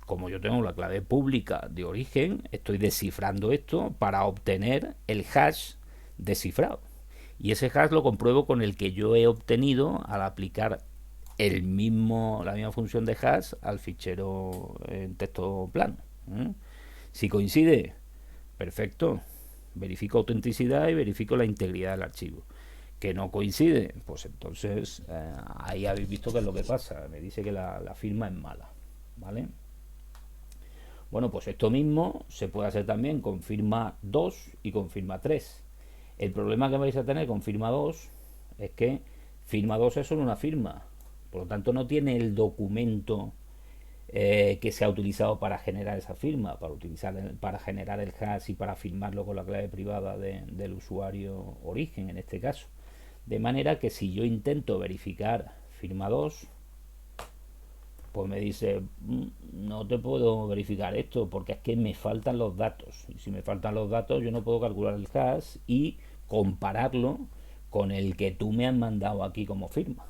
Como yo tengo la clave pública de origen, estoy descifrando esto para obtener el hash descifrado. Y ese hash lo compruebo con el que yo he obtenido al aplicar la misma función de hash al fichero en texto plano. Si coincide, perfecto. Verifico autenticidad y verifico la integridad del archivo. Que no coincide, pues entonces ahí habéis visto qué es lo que pasa. Me dice que la firma es mala, ¿vale? Bueno, pues esto mismo se puede hacer también con firma 2 y con firma 3. El problema que vais a tener con firma 2 es que firma 2 es solo una firma. Por lo tanto, no tiene el documento que se ha utilizado para generar esa firma, para generar el hash y para firmarlo con la clave privada del usuario origen, en este caso. De manera que si yo intento verificar firma 2, pues me dice, no te puedo verificar esto porque es que me faltan los datos. Y si me faltan los datos, yo no puedo calcular el hash y compararlo con el que tú me has mandado aquí como firma,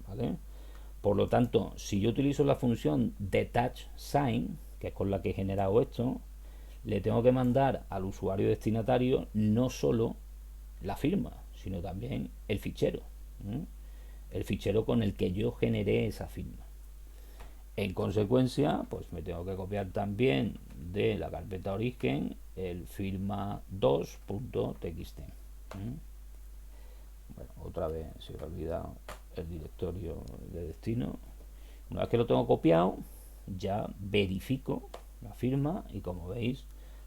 ¿vale? Por lo tanto, si yo utilizo la función detachSign, que es con la que he generado esto, le tengo que mandar al usuario destinatario no solo la firma, sino también el fichero. El fichero con el que yo generé esa firma. En consecuencia, pues me tengo que copiar también de la carpeta origen el firma2.txt. Bueno, otra vez se me ha olvidado el directorio de destino. Una vez que lo tengo copiado, ya verifico la firma y como veis,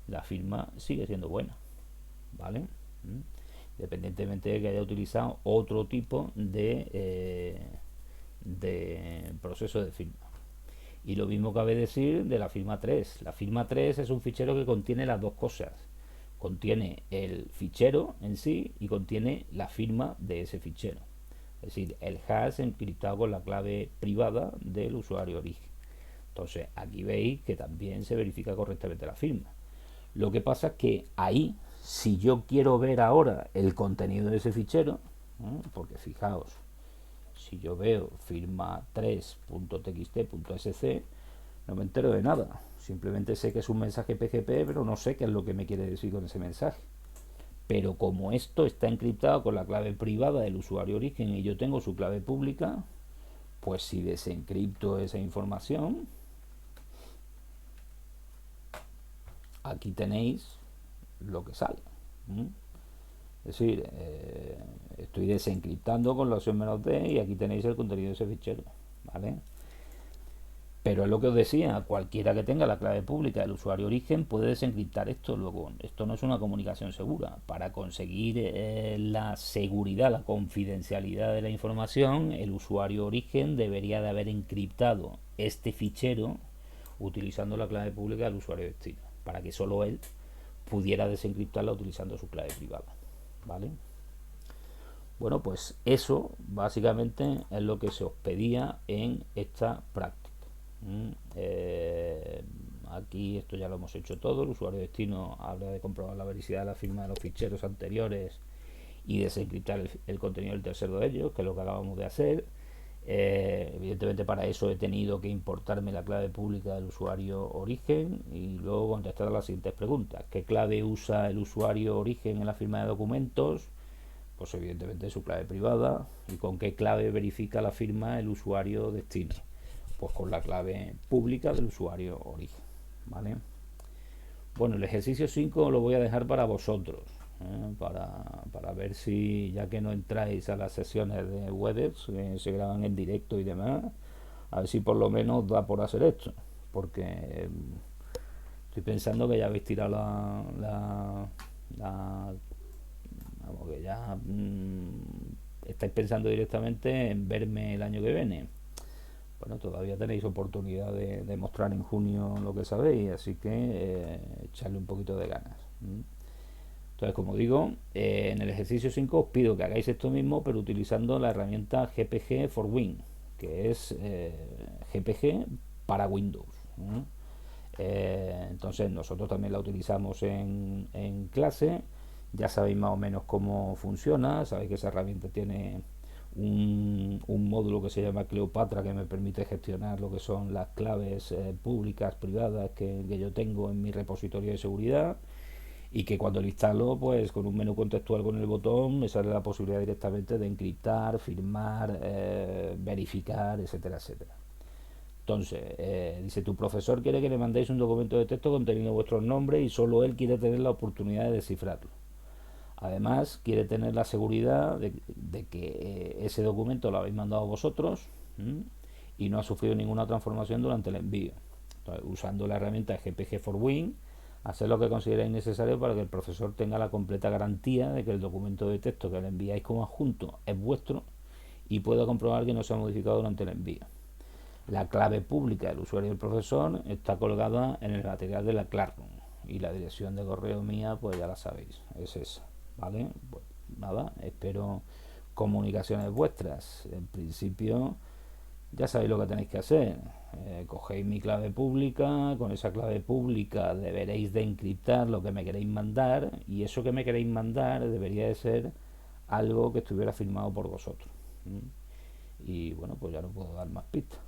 la firma sigue siendo buena, ¿vale? Independientemente de que haya utilizado otro tipo de proceso de firma. Y lo mismo cabe decir de la firma 3. La firma 3 es un fichero que contiene las dos cosas. Contiene el fichero en sí y contiene la firma de ese fichero. Es decir, el hash encriptado con la clave privada del usuario origen. Entonces, aquí veis que también se verifica correctamente la firma. Lo que pasa es que ahí, si yo quiero ver ahora el contenido de ese fichero, porque fijaos, si yo veo firma3.txt.sc, no me entero de nada. Simplemente sé que es un mensaje PGP, pero no sé qué es lo que me quiere decir con ese mensaje. Pero como esto está encriptado con la clave privada del usuario origen y yo tengo su clave pública, pues si desencripto esa información, aquí tenéis lo que sale. Es decir, estoy desencriptando con la opción "-d" y aquí tenéis el contenido de ese fichero, ¿vale? Pero es lo que os decía, cualquiera que tenga la clave pública del usuario origen puede desencriptar esto. Luego, esto no es una comunicación segura. Para conseguir la seguridad, la confidencialidad de la información, el usuario origen debería de haber encriptado este fichero utilizando la clave pública del usuario destino, para que solo él pudiera desencriptarla utilizando su clave privada, ¿vale? Bueno, pues eso básicamente es lo que se os pedía en esta práctica. Aquí esto ya lo hemos hecho todo. El usuario destino habla de comprobar la veracidad de la firma de los ficheros anteriores y desencriptar el contenido del tercero de ellos, que es lo que acabamos de hacer. Evidentemente para eso he tenido que importarme la clave pública del usuario origen y luego contestar a las siguientes preguntas. ¿Qué clave usa el usuario origen en la firma de documentos? Pues evidentemente su clave privada. ¿Y con qué clave verifica la firma el usuario destino? Pues con la clave pública del usuario origen, ¿vale? Bueno, el ejercicio 5 lo voy a dejar para vosotros, para ver si, ya que no entráis a las sesiones de WebEx, que se graban en directo y demás, a ver si por lo menos da por hacer esto, porque estoy pensando que ya habéis tirado vamos, que ya estáis pensando directamente en verme el año que viene. Bueno, todavía tenéis oportunidad de mostrar en junio lo que sabéis, así que echarle un poquito de ganas. Entonces, como digo, en el ejercicio 5 os pido que hagáis esto mismo, pero utilizando la herramienta GPG for Win, que es GPG para Windows. Entonces, nosotros también la utilizamos en clase. Ya sabéis más o menos cómo funciona, sabéis que esa herramienta tiene un módulo que se llama Cleopatra, que me permite gestionar lo que son las claves públicas, privadas que yo tengo en mi repositorio de seguridad, y que cuando lo instalo, pues con un menú contextual con el botón me sale la posibilidad directamente de encriptar, firmar, verificar, etcétera, etcétera. Entonces, dice, tu profesor quiere que le mandéis un documento de texto conteniendo vuestros nombres y solo él quiere tener la oportunidad de descifrarlo. Además, quiere tener la seguridad de que ese documento lo habéis mandado vosotros y no ha sufrido ninguna transformación durante el envío. Entonces, usando la herramienta GPG for Win, hacer lo que consideráis necesario para que el profesor tenga la completa garantía de que el documento de texto que le enviáis como adjunto es vuestro y pueda comprobar que no se ha modificado durante el envío. La clave pública del usuario y del profesor está colgada en el material de la Classroom y la dirección de correo mía, pues ya la sabéis, es esa. ¿Vale? Pues nada, espero comunicaciones vuestras. En principio ya sabéis lo que tenéis que hacer. Cogéis mi clave pública, con esa clave pública deberéis de encriptar lo que me queréis mandar, y eso que me queréis mandar debería de ser algo que estuviera firmado por vosotros. Y bueno, pues ya no puedo dar más pistas.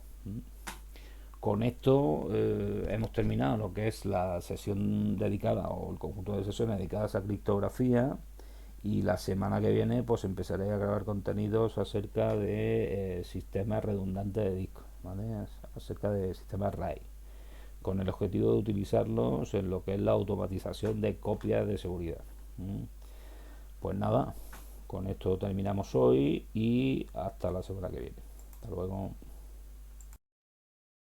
Con esto hemos terminado lo que es la sesión dedicada, o el conjunto de sesiones dedicadas a criptografía, y la semana que viene pues empezaré a grabar contenidos acerca de sistemas redundantes de disco, ¿vale? Acerca de sistemas RAID, con el objetivo de utilizarlos en lo que es la automatización de copias de seguridad. Pues nada, con esto terminamos hoy y hasta la semana que viene. Hasta luego.